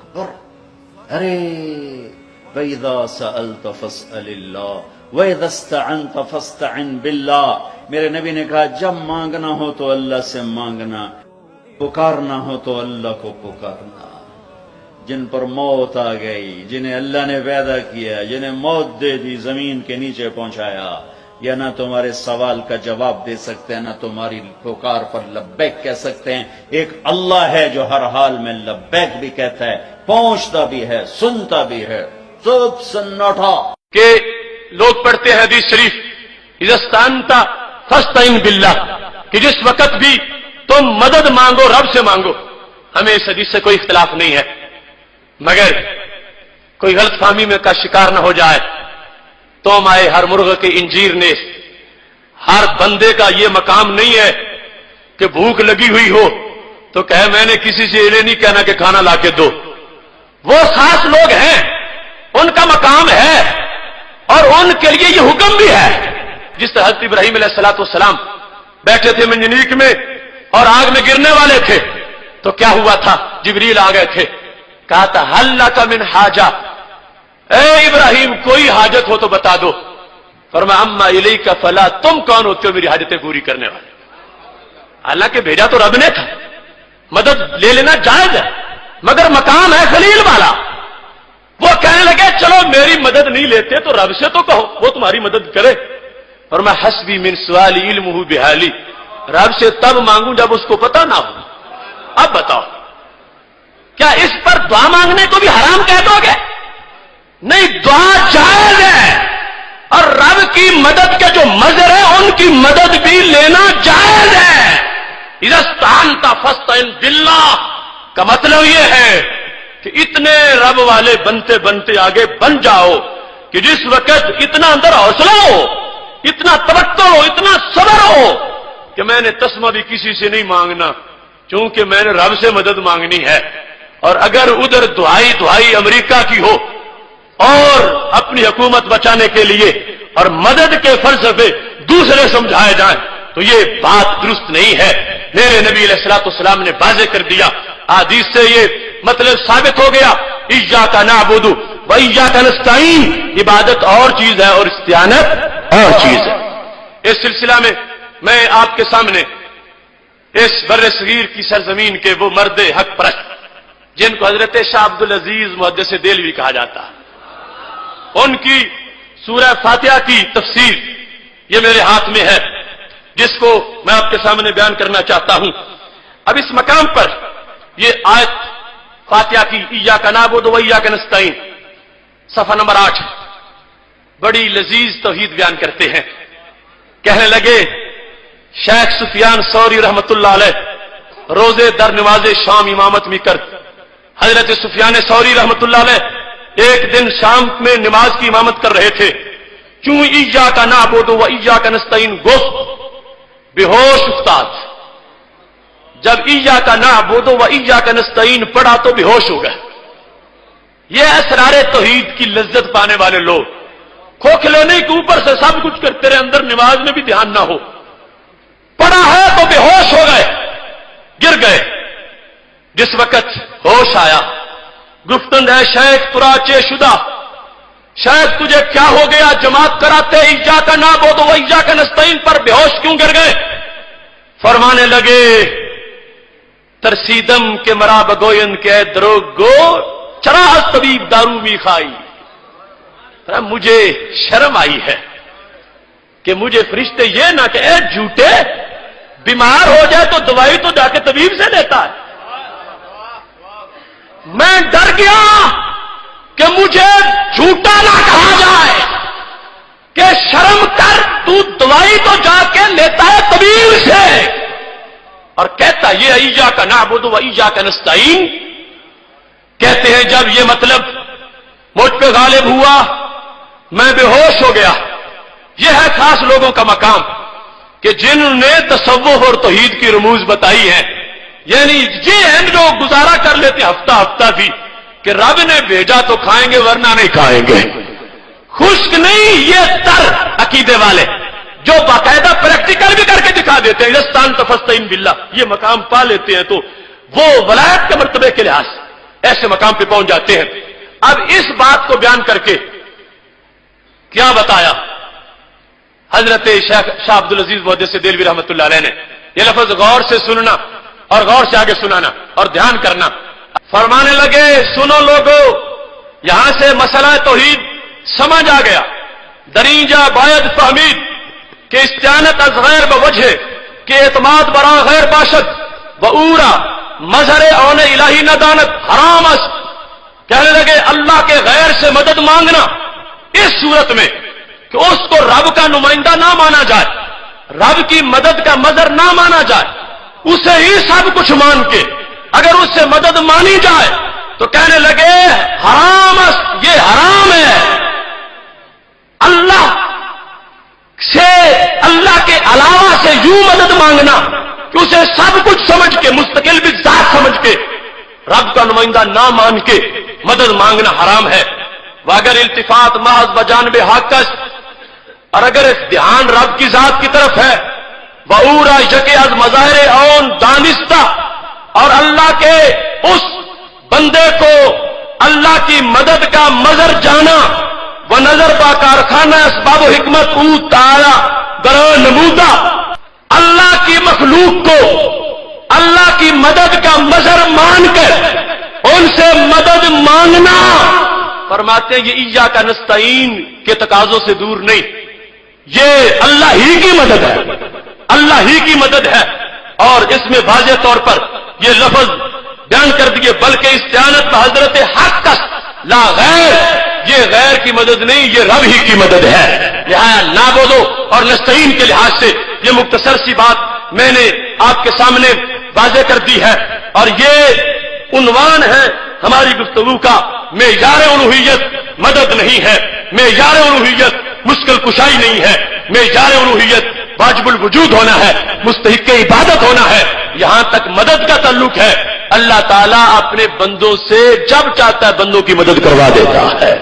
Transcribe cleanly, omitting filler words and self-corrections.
اکبر. ارے وَإِذَا سَأَلْتَ فَاسْأَلِ اللَّهِ وَإِذَا اسْتَعَنْتَ فَاسْتَعِنْ بِاللَّهِ. میرے نبی نے کہا جب مانگنا ہو تو اللہ سے مانگنا، پکارنا ہو تو اللہ کو پکارنا. جن پر موت آ گئی، جنہیں اللہ نے پیدا کیا، جنہیں موت دے دی، زمین کے نیچے پہنچایا، یا نہ تمہارے سوال کا جواب دے سکتے ہیں، نہ تمہاری پکار پر لبیک کہہ سکتے ہیں. ایک اللہ ہے جو ہر حال میں لبیک بھی کہتا ہے، پہنچتا بھی ہے، سنتا بھی ہے. سب سناٹا کہ لوگ پڑھتے ہیں حدیث شریف اذا استعنت فاستعن باللہ، کہ جس وقت بھی تم مدد مانگو رب سے مانگو. ہمیں اس حدیث سے کوئی اختلاف نہیں ہے، مگر کوئی غلط فہمی میں کا شکار نہ ہو جائے. تو آئے ہر مرغ کے انجیر نے، ہر بندے کا یہ مقام نہیں ہے کہ بھوک لگی ہوئی ہو تو کہے میں نے کسی سے یہ نہیں کہنا کہ کھانا لا کے دو. وہ خاص لوگ ہیں، ان کا مقام ہے اور ان کے لیے یہ حکم بھی ہے. جس طرح حضرت ابراہیم علیہ السلام بیٹھے تھے منجنیق میں اور آگ میں گرنے والے تھے، تو کیا ہوا تھا؟ جبریل آ گئے تھے، کہا تھا حل لک من حاجہ، اے ابراہیم کوئی حاجت ہو تو بتا دو. فرمایا اما الیک فلا، تم کون ہوتے ہو میری حاجتیں پوری کرنے والے؟ حالانکہ بھیجا تو رب نے تھا، مدد لے لینا جائز ہے، مگر مقام ہے خلیل والا. وہ کہنے لگے چلو میری مدد نہیں لیتے تو رب سے تو کہو، وہ تمہاری مدد کرے. فرمایا حسبی من سوالی علمہ بحالی، رب سے تب مانگوں جب اس کو پتہ نہ ہو. اب بتاؤ کیا اس پر دعا مانگنے کو بھی حرام کہہ دو گے؟ نہیں، دعا جائز ہے، اور رب کی مدد کے جو مظہر ہیں ان کی مدد بھی لینا جائز ہے. اذا استعنت فاستعن باللہ کا مطلب یہ ہے کہ اتنے رب والے بنتے بنتے آگے بن جاؤ کہ جس وقت اتنا اندر حوصلہ ہو، اتنا توکل ہو، اتنا صبر ہو کہ میں نے تسمہ بھی کسی سے نہیں مانگنا چونکہ میں نے رب سے مدد مانگنی ہے. اور اگر ادھر دعائی امریکہ کی ہو اور اپنی حکومت بچانے کے لیے اور مدد کے فلسفے دوسرے سمجھائے جائیں تو یہ بات درست نہیں ہے. میرے نبی علیہ الصلوۃ والسلام نے واضح کر دیا، حدیث سے یہ مطلب ثابت ہو گیا، ایاک نعبد و ایاک نستعین، عبادت اور چیز ہے اور استعانت اور چیز ہے. اس سلسلہ میں میں آپ کے سامنے اس بر صغیر کی سرزمین کے وہ مرد حق پرست جن کو حضرت شاہ عبد العزیز محدث دہلوی کہا جاتا ہے، ان کی سورہ فاتحہ کی تفسیر یہ میرے ہاتھ میں ہے، جس کو میں آپ کے سامنے بیان کرنا چاہتا ہوں. اب اس مقام پر یہ آیت فاتحہ کی ایاک نعبد و ایاک نستعین صفحہ نمبر 8 بڑی لذیذ توحید بیان کرتے ہیں. کہنے لگے شیخ سفیان ثوری رحمت اللہ علیہ روزے در نماز شام امامت میں کر. حضرت سفیان ثوری رحمت اللہ علیہ ایک دن شام میں نماز کی امامت کر رہے تھے. کیوں ایاک نعبد و ایاک نستعین گفت، بے ہوش استاد. جب ایاک نعبد و ایاک نستعین پڑھا تو بے ہوش ہو گئے. یہ اسرار توحید کی لذت پانے والے لوگ، کھوکھلے نہیں کہ اوپر سے سب کچھ کرتے رہے اندر نماز میں بھی دھیان نہ ہو. پڑھا ہے تو بے ہوش ہو گئے، گر گئے. جس وقت ہوش آیا گفتند ہے شیخ تراچے شدہ، شاید تجھے کیا ہو گیا؟ جماعت کراتے ایاک نعبد و ایاک نستعین پر بے ہوش کیوں گر گئے؟ فرمانے لگے ترسیدم کے مرا بگوین کے دروگو چراغ طبیب دارو می کھائی. مجھے شرم آئی ہے کہ مجھے فرشتے یہ نہ کہ اے جھوٹے، بیمار ہو جائے تو دوائی تو جا کے طبیب سے لیتا ہے. میں ڈر گیا کہ مجھے جھوٹا نہ کہا جائے کہ شرم کر، تو دوائی تو جا کے لیتا ہے طبیب سے. اور کہتا یہ ایاک نعبد و ایاک نستعین کہتے ہیں جب یہ مطلب مجھ پہ غالب ہوا میں بے ہوش ہو گیا. یہ ہے خاص لوگوں کا مقام کہ جنہوں نے تصوف اور توحید کی رموز بتائی ہیں. یعنی یہ ہیں جو گزارا کر لیتے ہفتہ بھی کہ رب نے بھیجا تو کھائیں گے ورنہ نہیں کھائیں گے. خشک نہیں، یہ تر عقیدے والے جو باقاعدہ پریکٹیکل بھی کر کے دکھا دیتے ہیں استعنت فاستعن باللہ، یہ مقام پا لیتے ہیں تو وہ ولایت کے مرتبے کے لحاظ ایسے مقام پہ پہنچ جاتے ہیں. اب اس بات کو بیان کر کے کیا بتایا حضرت شاہ عبد العزیز محدث دہلوی رحمۃ اللہ علیہ نے؟ یہ لفظ غور سے سننا اور غور سے آگے سنانا اور دھیان کرنا. فرمانے لگے سنو لوگو، یہاں سے مسئلہ توحید سمجھ آ گیا. درینجہ باید فہمید کہ استعانت از غیر بوجہ کہ اعتماد برا غیر باشد و اورا مظہر اون الہی ندانت حرام است. کہنے لگے اللہ کے غیر سے مدد مانگنا اس صورت میں کہ اس کو رب کا نمائندہ نہ مانا جائے، رب کی مدد کا مظہر نہ مانا جائے، اسے ہی سب کچھ مان کے اگر اس سے مدد مانی جائے تو کہنے لگے حرام است، یہ حرام ہے. اللہ سے، اللہ کے علاوہ سے یوں مدد مانگنا کہ اسے سب کچھ سمجھ کے، مستقل بھی ذات سمجھ کے، رب کا نمائندہ نہ مان کے مدد مانگنا حرام ہے. واگر التفات محض بجانب حق است، اور اگر دھیان رب کی ذات کی طرف ہے، وعورا یکے از مظاہر اون دانستہ، اور اللہ کے اس بندے کو اللہ کی مدد کا مظہر جانا، وہ نظر با کارخانہ اسباب و حکمت او تعالی گران نمودہ، اللہ کی مخلوق کو اللہ کی مدد کا مظہر مان کر ان سے مدد مانگنا، فرماتے ہیں یہ ایاک نستعین کے تقاضوں سے دور نہیں، یہ اللہ ہی کی مدد ہے، اللہ ہی کی مدد ہے. اور اس میں واضح طور پر یہ لفظ بیان کر دیے، بلکہ استعانت بحضرت حق لا غیر، یہ غیر کی مدد نہیں، یہ رب ہی کی مدد ہے. لہذا نعبدو اور نستعین کے لحاظ سے یہ مختصر سی بات میں نے آپ کے سامنے واضح کر دی ہے، اور یہ عنوان ہے ہماری گفتگو کا. معیار الوہیت مدد نہیں ہے، معیار الوہیت مشکل کشائی نہیں ہے، معیار الوہیت واجب الوجود ہونا ہے، مستحق عبادت ہونا ہے. یہاں تک مدد کا تعلق ہے، اللہ تعالیٰ اپنے بندوں سے جب چاہتا ہے بندوں کی مدد کروا دیتا ہے.